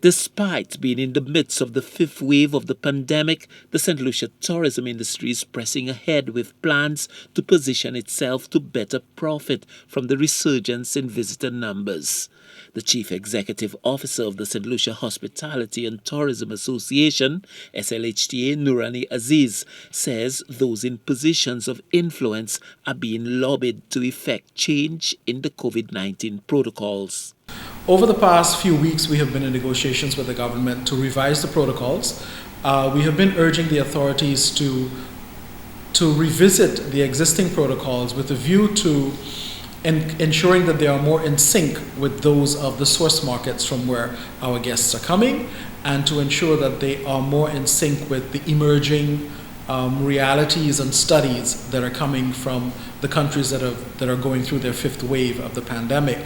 Despite being in the midst of the fifth wave of the pandemic, the St. Lucia tourism industry is pressing ahead with plans to position itself to better profit from the resurgence in visitor numbers. The Chief Executive Officer of the St. Lucia Hospitality and Tourism Association, SLHTA Nurani Aziz, says those in positions of influence are being lobbied to effect change in the COVID-19 protocols. Over the past few weeks, we have been in negotiations with the government to revise the protocols. We have been urging the authorities to revisit the existing protocols with a view to ensuring that they are more in sync with those of the source markets from where our guests are coming, and to ensure that they are more in sync with the emerging realities and studies that are coming from the countries that are going through their fifth wave of the pandemic.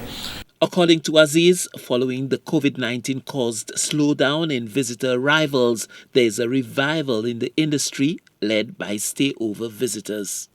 According to Aziz, following the COVID-19 caused slowdown in visitor arrivals, there is a revival in the industry led by stayover visitors.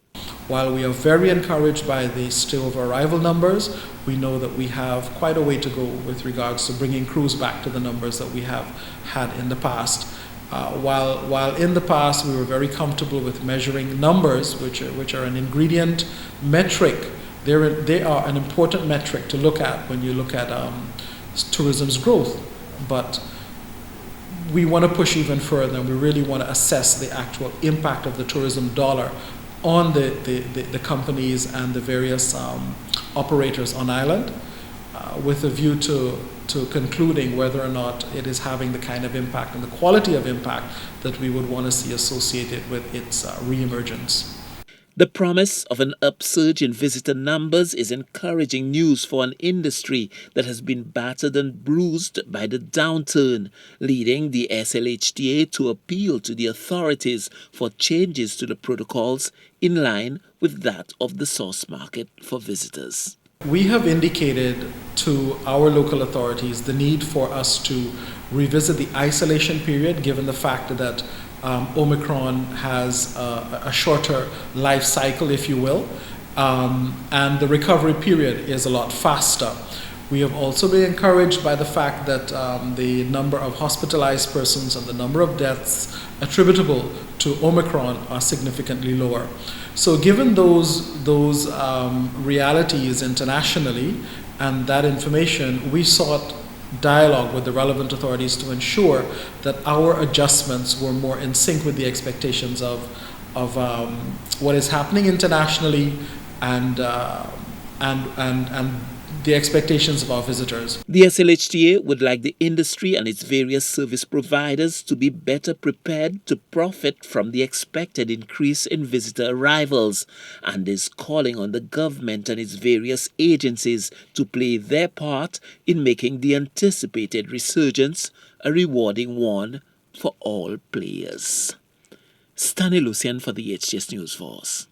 While we are very encouraged by the stayover arrival numbers, we know that we have quite a way to go with regards to bringing crews back to the numbers that we have had in the past. While in the past we were very comfortable with measuring numbers, which are an ingredient metric. They are an important metric to look at when you look at tourism's growth, but we want to push even further, and we really want to assess the actual impact of the tourism dollar on the companies and the various operators on island, with a view to concluding whether or not it is having the kind of impact and the quality of impact that we would want to see associated with its re-emergence. The promise of an upsurge in visitor numbers is encouraging news for an industry that has been battered and bruised by the downturn, leading the SLHTA to appeal to the authorities for changes to the protocols in line with that of the source market for visitors. We have indicated to our local authorities the need for us to revisit the isolation period, given the fact that Omicron has a shorter life cycle, if you will, and the recovery period is a lot faster. We have also been encouraged by the fact that the number of hospitalized persons and the number of deaths attributable to Omicron are significantly lower. So given those realities internationally and that information, we sought dialogue with the relevant authorities to ensure that our adjustments were more in sync with the expectations of what is happening internationally and the expectations of our visitors. The SLHTA would like the industry and its various service providers to be better prepared to profit from the expected increase in visitor arrivals, and is calling on the government and its various agencies to play their part in making the anticipated resurgence a rewarding one for all players. Stanley Lucian for the HGS News Force.